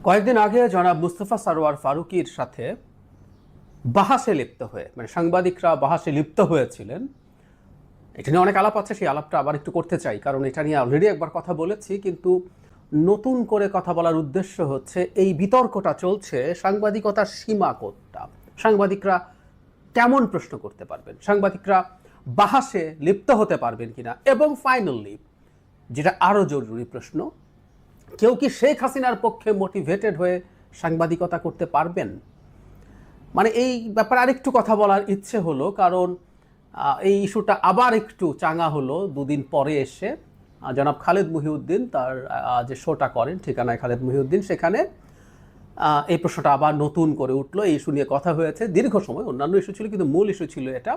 কয়েকদিন আগে জনাব মুস্তফা সরোয়ার ফারুকীর সাথে বাহাসে লিপ্ত হয়ে সাংবাদিকরা বাহাসে লিপ্ত হয়েছিলেন। এটা নিয়ে অনেক আলাপ আছে, সেই আলাপটা আবার একটু করতে চাই, কারণ এটা নিয়ে অলরেডি একবার কথা বলেছি, কিন্তু নতুন করে কথা বলার উদ্দেশ্য হচ্ছে এই বিতর্কটা চলছে সাংবাদিকতার সীমা কোনটা, সাংবাদিকরা কেমন প্রশ্ন করতে পারবেন, সাংবাদিকরা বাহাসে লিপ্ত হতে পারবেন কিনা, এবং ফাইনালি যেটা আরও জরুরি প্রশ্ন, কেউ কি শেখ হাসিনার পক্ষে মোটিভেটেড হয়ে সাংবাদিকতা করতে পারবেন? এই ব্যাপারে আরেকটু কথা বলার ইচ্ছে হলো, কারণ এই ইস্যুটা আবার একটু চাঙা হলো দুদিন পরে এসে। জনাব খালেদ মহিউদ্দিন তার যে শোটা করেন ঠিকানায় খালেদ মহিউদ্দিন, সেখানে এই প্রশ্নটা আবার নতুন করে উঠলো। এই ইস্যু নিয়ে কথা হয়েছে দীর্ঘ সময়, অন্যান্য ইস্যু ছিল কিন্তু মূল ইস্যু ছিল এটা,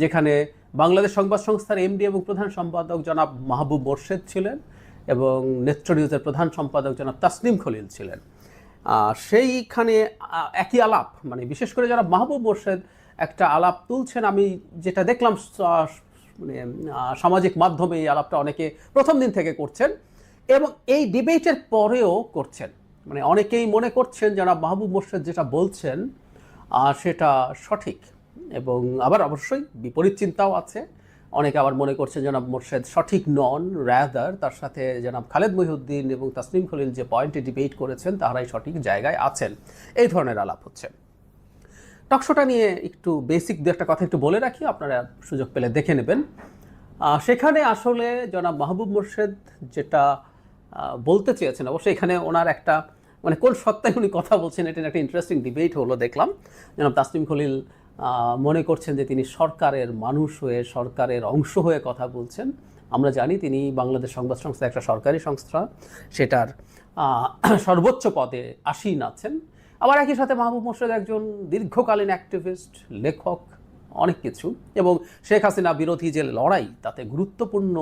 যেখানে বাংলাদেশ সংবাদ সংস্থার এমডি এবং প্রধান সম্পাদক জনাব মাহবুব মোর্শেদ ছিলেন এবং নেত্র নিউজের প্রধান সম্পাদক জনাব তাসনিম খলিল ছিলেন। সেইখানে একই আলাপ, বিশেষ করে যারা মাহবুব মোর্শেদ একটা আলাপ তুলছেন, আমি যেটা দেখলাম সামাজিক মাধ্যমে এই আলাপটা অনেকে প্রথম দিন থেকে করছেন এবং এই ডিবেটের পরেও করছেন। অনেকেই মনে করছেন যারা মাহবুব মোর্শেদ যেটা বলছেন সেটা সঠিক, এবং আবার অবশ্যই বিপরীত চিন্তাও আছে। অনেকে আবার মনে করছেন জনাব মোর্শেদ সঠিক নন, রাদার তার সাথে জনাব খালেদ মহিউদ্দিন এবং তাসনিম খলিল যে পয়েন্টে ডিবেট করেছেন তারাই সঠিক জায়গায় আছেন। এই ধরনের আলাপ হচ্ছে। টকশোটা নিয়ে একটু বেসিক দু একটা কথা একটু বলে রাখি, আপনারা সুযোগ পেলে দেখে নেবেন। সেখানে আসলে জনাব মাহবুব মোর্শেদ যেটা বলতে চেয়েছেন, অবশ্যই এখানে ওনার একটা কোন সত্তায় উনি কথা বলছেন, এটা একটা ইন্টারেস্টিং ডিবেট হলো দেখলাম। জনাব তাসনিম খলিল মনে করছেন যে তিনি সরকারের মানুষ হয়ে, সরকারের অংশ হয়ে কথা বলছেন। আমরা জানি তিনি বাংলাদেশ সংবাদ সংস্থা একটা সরকারি সংস্থা, সেটার সর্বোচ্চ পদে আসীন আছেন। আবার একই সাথে মাহবুব মোর্শেদ একজন দীর্ঘকালীন অ্যাক্টিভিস্ট, লেখক, অনেক কিছু, এবং শেখ হাসিনা বিরোধী যে লড়াই তাতে গুরুত্বপূর্ণ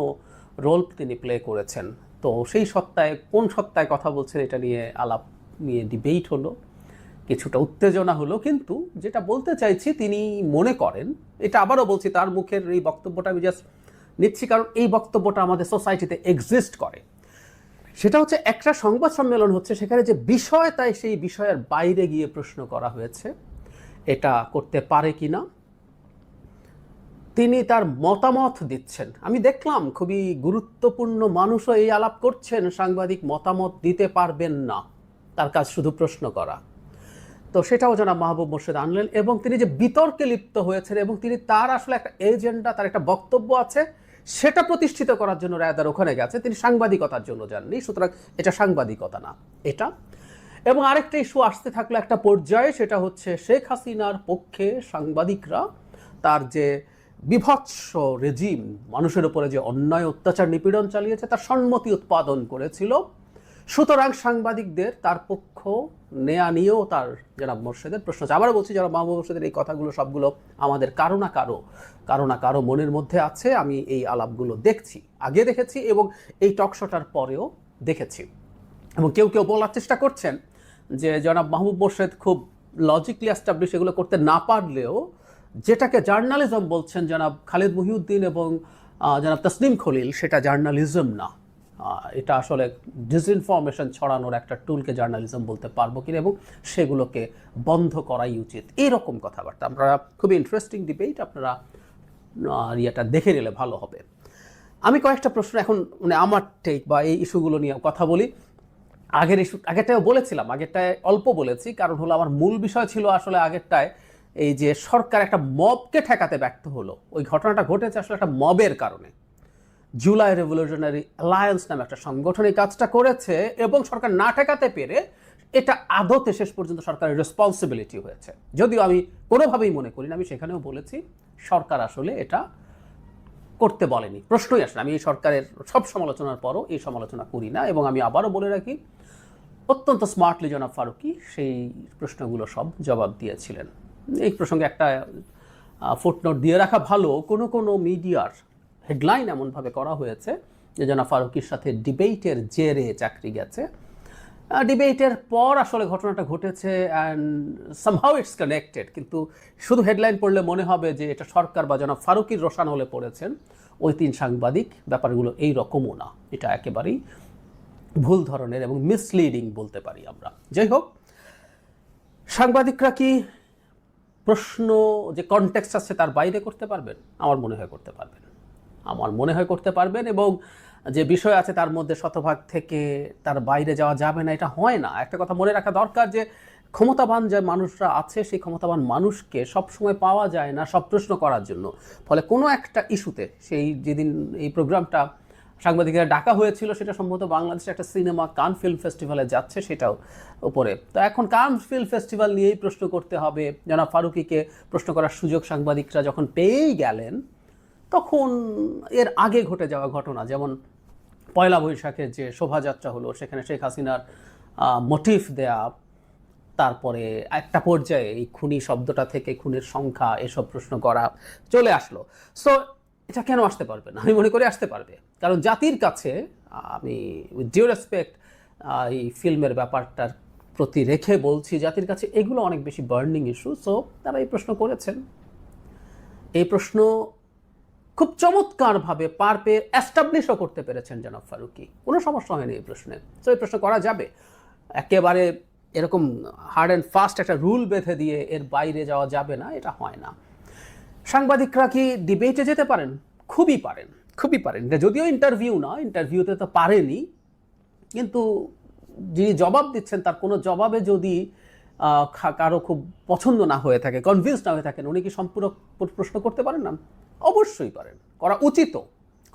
রোল তিনি প্লে করেছেন। তো সেই সত্তায় কোন সত্তায় কথা বলছেন এটা নিয়ে আলাপ নিয়ে ডিবেট হলো, কিছুটা উত্তেজনা হলো। কিন্তু যেটা বলতে চাইছি, তিনি মনে করেন, এটা আবারও বলছি, তার মুখের এই বক্তব্যটা আমি জাস্ট নিচ্ছি কারণ এই বক্তব্যটা আমাদের সোসাইটিতে এক্সিস্ট করে। সেটা হচ্ছে একটা সংবাদ সম্মেলন হচ্ছে, সেখানে যে বিষয় তাই সেই বিষয়ের বাইরে গিয়ে প্রশ্ন করা হয়েছে, এটা করতে পারে কি না তিনি তার মতামত দিচ্ছেন। আমি দেখলাম খুবই গুরুত্বপূর্ণ মানুষও এই আলাপ করছেন, সাংবাদিক মতামত দিতে পারবেন না, তার কাজ শুধু প্রশ্ন করা। তো সেটাও জনাব মাহবুব মোর্শেদ আনলেন, এবং তিনি যে বিতর্কে লিপ্ত হয়েছেন এবং তিনি তার আসলে একটা এজেন্ডা, তার একটা বক্তব্য আছে, সেটা প্রতিষ্ঠিত করার জন্য রায়দার ওখানে গেছে, তিনি সাংবাদিকতার জন্য যাননি। সুতরাং এটা সাংবাদিকতা না এটা। এবং আরেকটা ইস্যু আসতে থাকলো একটা পর্যায়ে, সেটা হচ্ছে শেখ হাসিনার পক্ষে সাংবাদিকরা তার যে বিভৎস রেজিম, মানুষের উপরে যে অন্যায় অত্যাচার নিপীড়ন চালিয়েছে, তার সম্মতি উৎপাদন করেছিল। সুতরাং সাংবাদিকদের তার পক্ষ নেয়া নিয়েও তার জনাব মোর্শেদের প্রশ্ন আছে। আবার বলছি, যারা মাহবুব মোর্শেদের এই কথাগুলো সবগুলো আমাদের কারো না কারো মনের মধ্যে আছে। আমি এই আলাপগুলো দেখছি, আগে দেখেছি এবং এই টকশোটার পরেও দেখেছি। এবং কেউ কেউ বলার চেষ্টা করছেন যে জনাব মাহবুব মোর্শেদ খুব লজিকলি এস্টাবলিশ এগুলো করতে না পারলেও, যেটাকে জার্নালিজম বলছেন জনাব খালেদ মহিউদ্দিন এবং জনাব তাসনিম খলিল, সেটা জার্নালিজম না, এটা আসলে ডিসইনফরমেশন ছড়ানোর একটা টুলকে জার্নালিজম বলতে পারবো কিনা, এবং সেগুলোকে বন্ধ করাই উচিত, এইরকম কথাবার্তা। আপনারা খুবই ইন্টারেস্টিং ডিবেট, আপনারা ইয়েটা দেখে নিলে ভালো হবে। আমি কয়েকটা প্রশ্ন এখন আমার টেক বা এই ইস্যুগুলো নিয়ে কথা বলি। আগেরটাও বলেছিলাম, আগেরটায় অল্প বলেছি, কারণ হলো আমার মূল বিষয় ছিল আসলে আগেরটায় এই যে সরকার একটা মবকে ঠেকাতে ব্যর্থ হলো। ওই ঘটনাটা ঘটেছে আসলে একটা মবের কারণে। জুলাই রেভলিউশনারি অ্যালায়েন্স নামে একটা সংগঠন এই কাজটা করেছে, এবং সরকার না ঠেকাতে পেরে এটা আদতে শেষ পর্যন্ত সরকারের রেসপন্সিবিলিটি হয়েছে। যদিও আমি কোনোভাবেই মনে করি না, আমি সেখানেও বলেছি সরকার আসলে এটা করতে বলেনি, প্রশ্নই আসলে। আমি এই সরকারের সব সমালোচনার পরও এই সমালোচনা করি না, এবং আমি আবারও বলে রাখি, অত্যন্ত স্মার্টলি জনাব ফারুকী সেই প্রশ্নগুলো সব জবাব দিয়েছিলেন। এই প্রসঙ্গে একটা ফুটনোট দিয়ে রাখা ভালো, কোনো মিডিয়ার হেডলাইন এমনভাবে করা হয়েছে যে জনাব ফারুকীর সাথে ডিবেটের জেরে চাকরি গেছে। ডিবেটের পর আসলে ঘটনাটা ঘটেছে, অ্যান্ড সামহাউ ইটস কানেক্টেড, কিন্তু শুধু হেডলাইন পড়লে মনে হবে যে এটা সরকার বা জনাব ফারুকীর রোশান হলে পড়েছেন ওই তিন সাংবাদিক। ব্যাপারগুলো এই রকমও না, এটা একেবারেই ভুল ধরনের এবং মিসলিডিং বলতে পারি আমরা। যাই হোক, সাংবাদিকরা কি প্রশ্ন যে কনটেক্সট আছে তার বাইরে করতে পারবেন? আমার মনে হয় করতে পারবেন। আমার মনে হয় করতে পারবেন, এবং যে বিষয় আছে তার মধ্যে শতভাগ থেকে তার বাইরে যাওয়া যাবে না, এটা হয় না। একটা কথা মনে রাখা দরকার যে ক্ষমতাবান যে মানুষরা আছে সেই ক্ষমতাবান মানুষকে সবসময় পাওয়া যায় না সব প্রশ্ন করার জন্য। ফলে কোনো একটা ইস্যুতে, সেই যেদিন এই প্রোগ্রামটা সাংবাদিকেরা ডাকা হয়েছিল সেটা সম্ভবত বাংলাদেশের একটা সিনেমা কান ফিল্ম ফেস্টিভ্যালে যাচ্ছে, সেটাও উপরে। তো এখন কান ফিল্ম ফেস্টিভ্যাল নিয়েই প্রশ্ন করতে হবে। জনাব ফারুকীকে প্রশ্ন করার সুযোগ সাংবাদিকরা যখন পেয়েই গেলেন, তখন এর আগে ঘটে যাওয়া ঘটনা, যেমন পয়লা বৈশাখের যে শোভাযাত্রা হলো সেখানে শেখ হাসিনার মোটিভ দেয়া, তারপরে একটা পর্যায়ে এই খুনি শব্দটা থেকে খুনের সংখ্যা এসব প্রশ্ন করা চলে আসলো। সো এটা কেন আসতে পারবে না? আমি মনে করি আসতে পারবে, কারণ জাতির কাছে, আমি উইথ ডিউ রেসপেক্ট এই ফিল্মের ব্যাপারটার প্রতি রেখে বলছি, জাতির কাছে এগুলো অনেক বেশি বার্নিং ইস্যু। সো তারা এই প্রশ্ন করেছেন। এই প্রশ্ন খুব চমৎকারভাবে পার পেয়ে অ্যাস্টাবলিশও করতে পেরেছেন জনাব ফারুকী, কোনো সমস্যা হয়নি এই প্রশ্নে। তো এই প্রশ্ন করা যাবে, একেবারে এরকম হার্ড অ্যান্ড ফাস্ট একটা রুল বেঁধে দিয়ে এর বাইরে যাওয়া যাবে না, এটা হয় না। সাংবাদিকরা কি ডিবেটে যেতে পারেন? খুবই পারেন, খুবই পারেন। যদিও ইন্টারভিউ না, ইন্টারভিউতে তো পারেনি, কিন্তু যিনি জবাব দিচ্ছেন তার কোনো জবাবে যদি কারো খুব পছন্দ না হয়ে থাকে, কনভিন্স না হয়ে থাকেন, উনি কি সম্পূরক প্রশ্ন করতে পারেন না? অবশ্যই পারেন, করা উচিত,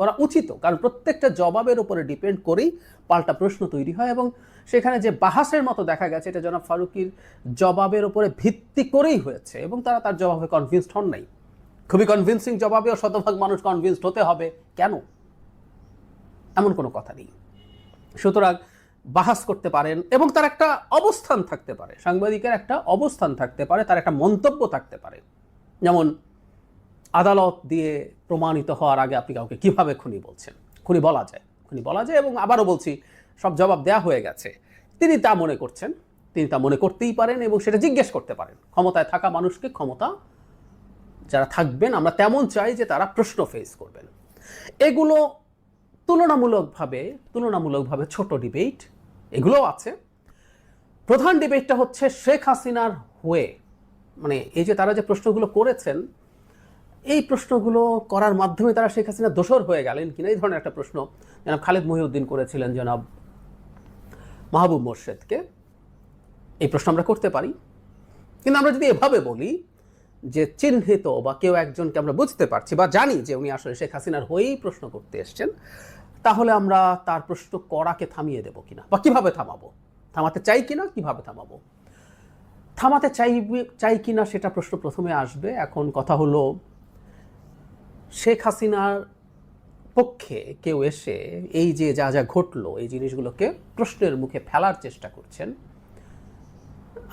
করা উচিত। কারণ প্রত্যেকটা জবাবের উপরে ডিপেন্ড করেই পাল্টা প্রশ্ন তৈরি হয়, এবং সেখানে যে বাহাসের মতো দেখা গেছে এটা জনাব ফারুকীর জবাবের উপরে ভিত্তি করেই হয়েছে, এবং তারা তার জবাবে কনভিন্সড হন নাই। খুবই কনভিন্সিং জবাবেও শতভাগ মানুষ কনভিন্সড হতে হবে কেন? এমন কোনো কথা নেই। সুতরাং বাহাস করতে পারেন, এবং তার একটা অবস্থান থাকতে পারে, সাংবাদিকের একটা অবস্থান থাকতে পারে, তার একটা মন্তব্য থাকতে পারে। যেমন আদালত দিয়ে প্রমাণিত হওয়ার আগে আপনি কাউকে কিভাবে খুনি বলছেন? খুনি বলা যায়, খুনি বলা যায়, এবং আবারও বলছি, সব জবাব দেয়া হয়ে গেছে। তিনি তা মনে করছেন, তিনি তা মনে করতেই পারেন, এবং সেটা জিজ্ঞেস করতে পারেন। ক্ষমতায় থাকা মানুষকে, ক্ষমতা যারা থাকবেন, আমরা তেমন চাই যে তারা প্রশ্ন ফেস করবেন। এগুলো তুলনামূলকভাবে ছোট ডিবেট, এগুলোও আছে। প্রধান ডিবেটটা হচ্ছে শেখ হাসিনার হয়ে, মানে এই যে তারা যে প্রশ্নগুলো করেছেন, এই প্রশ্নগুলো করার মাধ্যমে তারা শেখ হাসিনা দোষর হয়ে গেলেন কিনা, এই ধরনের একটা প্রশ্ন জনাব খালেদ মহিউদ্দিন করেছিলেন জনাব মাহবুব মোর্শেদকে। এই প্রশ্ন আমরা করতে পারি, কিন্তু আমরা যদি এভাবে বলি যে চিহ্নিত বা কেউ একজনকে আমরা বুঝতে পারছি বা জানি যে উনি আসলে শেখ হাসিনার হয়েই প্রশ্ন করতে এসছেন, তাহলে আমরা তার প্রশ্ন করাকে থামিয়ে দেব কিনা, বা কিভাবে থামাবো, থামাতে চাই কিনা, কিভাবে থামাবো, থামাতে চাই কিনা সেটা প্রশ্ন প্রথমে আসবে। এখন কথা হলো, শেখ হাসিনার পক্ষে কেউ এসে এই যে যা যা ঘটলো এই জিনিসগুলোকে প্রশ্নের মুখে ফেলার চেষ্টা করছেন,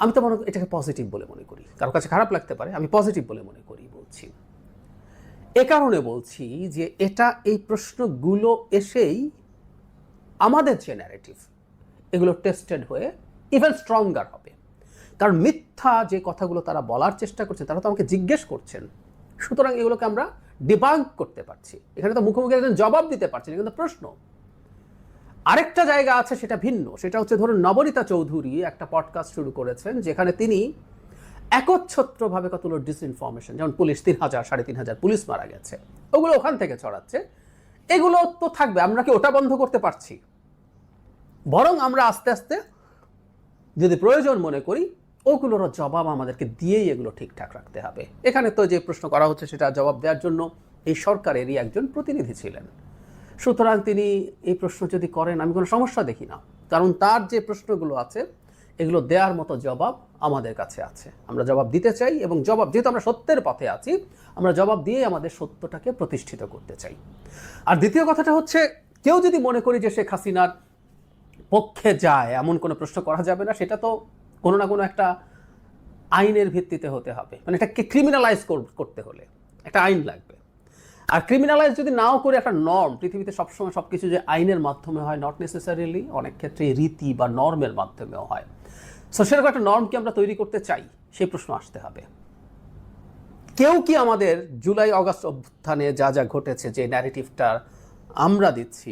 আমি তো এটাকে পজিটিভ বলে মনে করি। কারো কাছে খারাপ লাগতে পারে, আমি পজিটিভ বলে মনে করি বলছি। এ কারণে বলছি যে এই প্রশ্নগুলো এসেই আমাদের যে ন্যারেটিভ, এগুলো টেস্টেড হয়ে ইভেন স্ট্রঙ্গার হবে। কারণ মিথ্যা যে কথাগুলো তারা বলার চেষ্টা করছে, তারা তো আমাকে জিজ্ঞেস করছেন, সুতরাং এগুলোকে আমরা ডিবাঙ্ক করতে পারছি। এখানে তো মুখোমুখি একজন জবাব দিতে পারছি না, কিন্তু প্রশ্ন। আরেকটা জায়গা আছে, সেটা ভিন্ন। সেটা হচ্ছে, ধরুন নবনীতা চৌধুরী একটা পডকাস্ট শুরু করেছেন যেখানে তিনি একচ্ছত্রভাবে কতগুলো ডিসইনফরমেশন, যেমন পুলিশ 3,000 3,500 পুলিশ মারা গেছে, ওগুলো ওখান থেকে ছড়াচ্ছে। এগুলো তো থাকবে, আমরা কি ওটা বন্ধ করতে পারছি? বরং আমরা আস্তে আস্তে যদি প্রয়োজন মনে করি, ওগুলোর জবাব আমাদেরকে দিয়েই এগুলো ঠিকঠাক রাখতে হবে। এখানে তো যে প্রশ্ন করা হচ্ছে সেটা জবাব দেওয়ার জন্য এই সরকারেরই একজন প্রতিনিধি ছিলেন। সুতরাং তিনি এই প্রশ্ন যদি করেন, আমি কোনো সমস্যা দেখি না, কারণ তার যে প্রশ্নগুলো আছে এগুলো দেওয়ার মতো জবাব আমাদের কাছে আছে। আমরা জবাব দিতে চাই, এবং জবাব, যেহেতু আমরা সত্যের পথে আছি, আমরা জবাব দিয়ে আমাদের সত্যটাকে প্রতিষ্ঠিত করতে চাই। আর দ্বিতীয় কথাটা হচ্ছে, কেউ যদি মনে করি যে শেখ হাসিনার পক্ষে যায় এমন কোনো প্রশ্ন করা যাবে না, সেটা তো কোনো না কোনো একটা আইনের ভিত্তিতে হতে হবে। মানে এটাকে ক্রিমিনালাইজ করতে হলে একটা আইন লাগবে। আর ক্রিমিনালাইজ যদি নাও করে, একটা নর্ম, পৃথিবীতে সবসময় সব কিছু যে আইনের মাধ্যমে হয়, নট নেসেসারিলি, অনেক ক্ষেত্রে রীতি বা নর্মের মাধ্যমেও হয়। সো সেরকম একটা নর্ম কি আমরা তৈরি করতে চাই, সেই প্রশ্ন আসতে হবে। কেউ কি আমাদের জুলাই আগস্ট অভ্যুত্থানে যা যা ঘটেছে, যে ন্যারেটিভটা আমরা দিচ্ছি,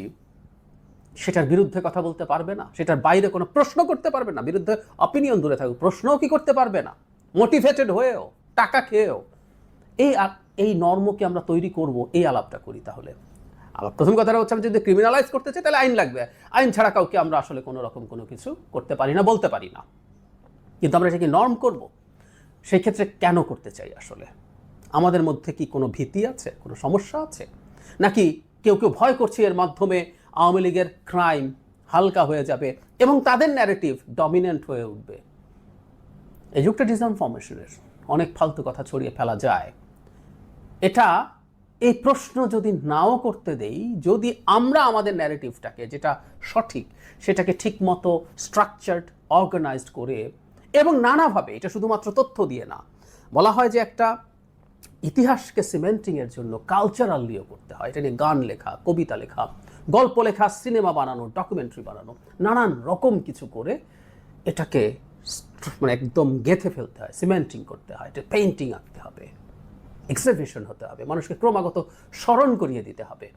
সেটার বিরুদ্ধে কথা বলতে পারবে না, সেটার বাইরে কোনো প্রশ্ন করতে পারবে না, বিরুদ্ধে অপিনিয়ন দূরে থাকবে, প্রশ্নও কি করতে পারবে না, মোটিভেটেড হয়েও, টাকা খেয়েও। এই নর্মকে আমরা তৈরি করব, এই আলাপটা করি। তাহলে আমার প্রথম কথাটা হচ্ছে, আমি যদি ক্রিমিনালাইজ করতে চাই তাহলে আইন লাগবে, আইন ছাড়া কাউকে আমরা আসলে কোনো রকম কোনো কিছু করতে পারি না, বলতে পারি না। কিন্তু আমরা সেটাকে নর্ম করব, সেই ক্ষেত্রে কেন করতে চাই আসলে? আমাদের মধ্যে কি কোনো ভীতি আছে, কোনো সমস্যা আছে, নাকি কেউ কেউ ভয় করছে এর মাধ্যমে আওয়ামী লীগের ক্রাইম হালকা হয়ে যাবে এবং তাদের ন্যারেটিভ ডমিনেন্ট হয়ে উঠবে? এই যুগটা ডিসইনফরমেশনের, অনেক ফালতু কথা ছড়িয়ে ফেলা যায়। এই প্রশ্ন যদি নাও করতে দেই, যদি আমরা আমাদের ন্যারেটিভটাকে, যেটা সঠিক, সেটাকে ঠিকমতো স্ট্রাকচার্ড, অর্গানাইজড করে এবং নানাভাবে, এটা শুধুমাত্র তথ্য দিয়ে না, বলা হয় যে একটা ইতিহাসকে সিমেন্টিংয়ের জন্য কালচারালিও করতে হয়। এটা নিয়ে গান লেখা, কবিতা লেখা, গল্প লেখা, সিনেমা বানানো, ডকুমেন্টারি বানানো, নানান রকম কিছু করে এটাকে মানে একদম গেঁথে ফেলতে হয়, সিমেন্টিং করতে হয়, এটা পেইন্টিং আঁকতে হবে, এক্সিবিশন হতে হবে, মানুষকে ক্রমাগত স্মরণ করিয়ে দিতে হবে।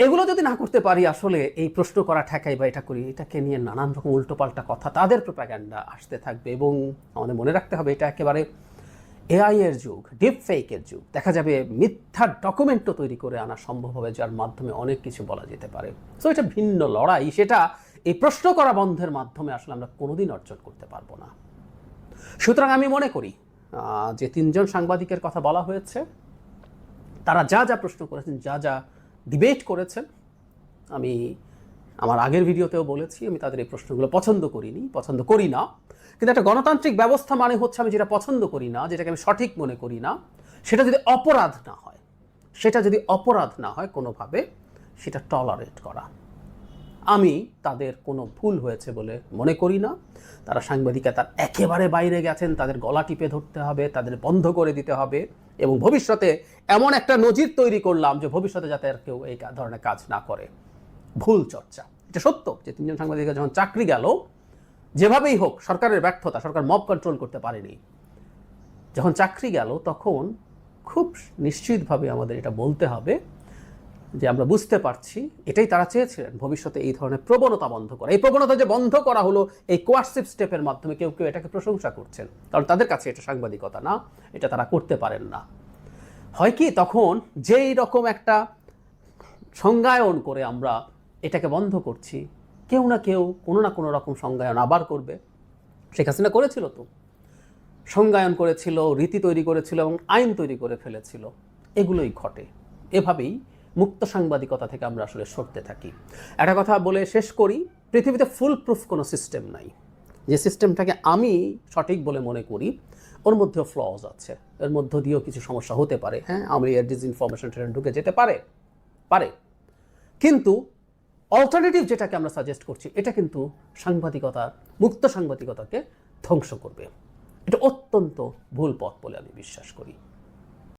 এগুলো যদি না করতে পারি, আসলে এই প্রশ্ন করা ঠেকাই বা এটা করি, এটাকে নিয়ে নানান রকম উল্টোপাল্টা কথা, তাদের প্রোপাগ্যান্ডা আসতে থাকবে। এবং আমাদের মনে রাখতে হবে, এটা একেবারে এআই এর যুগ, ডিপ ফেকের যুগ। দেখা যাবে মিথ্যা ডকুমেন্টও তৈরি করে আনা সম্ভব হবে, যার মাধ্যমে অনেক কিছু বলা যেতে পারে। সো এটা ভিন্ন লড়াই, সেটা এই প্রশ্ন করা বন্ধের মাধ্যমে আসলে আমরা কোনোদিন অর্জন করতে পারবো না। সুতরাং আমি মনে করি যে 3 জন সাংবাদিকের কথা বলা হয়েছে, তারা যা যা প্রশ্ন করেছেন, যা যা ডিবেট করেছেন, আমি আমার আগের ভিডিওতেও বলেছি, আমি তাদের এই প্রশ্নগুলো পছন্দ করি না। কিন্তু একটা গণতান্ত্রিক ব্যবস্থা মানে হচ্ছে, আমি যেটা পছন্দ করি না, যেটাকে আমি সঠিক মনে করি না, সেটা যদি অপরাধ না হয় কোনোভাবে, সেটা টলারেট করা। আমি তাদের কোনো ভুল হয়েছে বলে মনে করি না। তারা সাংবাদিকতার একেবারে বাইরে গেছেন, তাদের গলা টিপে ধরতে হবে, তাদের বন্ধ করে দিতে হবে, এবং ভবিষ্যতে এমন একটা নজির তৈরি করলাম যে ভবিষ্যতে যাতে আর কেউ এই ধরনের কাজ না করে। ভুল চর্চা, এটা সত্য যে 3 জন সাংবাদিকের যখন চাকরি গেল, যেভাবেই হোক, সরকারের ব্যর্থতা, সরকার মব কন্ট্রোল করতে পারেনি, যখন চাকরি গেল তখন খুব নিশ্চিতভাবে আমাদের এটা বলতে হবে যে আমরা বুঝতে পারছি এটাই তারা চেয়েছিলেন, ভবিষ্যতে এই ধরনের প্রবণতা বন্ধ করা। এই প্রবণতা যে বন্ধ করা হলো এই কোয়ার্সিভ স্টেপের মাধ্যমে, কেউ কেউ এটাকে প্রশংসা করছেন, কারণ তাদের কাছে এটা সাংবাদিকতা না, এটা তারা করতে পারেন না। হয় কি, তখন যেই রকম একটা সংজ্ঞায়ন করে আমরা এটাকে বন্ধ করছি, কেউ না কেউ কোনো না কোনো রকম সংজ্ঞায়ন আবার করবে। শেখ হাসিনা করেছিল তো, সংজ্ঞায়ন করেছিল, রীতি তৈরি করেছিল এবং আইন তৈরি করে ফেলেছিল। এগুলোই ঘটে। এভাবেই মুক্ত সাংবাদিকতা থেকে আমরা আসলে সরতে থাকি। একটা কথা বলে শেষ করি, পৃথিবীতে ফুল প্রুফ কোনো সিস্টেম নাই। যে সিস্টেমটাকে আমি সঠিক বলে মনে করি, ওর মধ্যেও ফ্লজ আছে, এর মধ্য দিয়েও কিছু সমস্যা হতে পারে। হ্যাঁ, আমি এর ডিসইনফরমেশন ঢুকে যেতে পারে, কিন্তু অল্টারনেটিভ যেটাকে আমরা সাজেস্ট করছি, এটা কিন্তু মুক্ত সাংবাদিকতাকে ধ্বংস করবে। এটা অত্যন্ত ভুল পথ বলে আমি বিশ্বাস করি।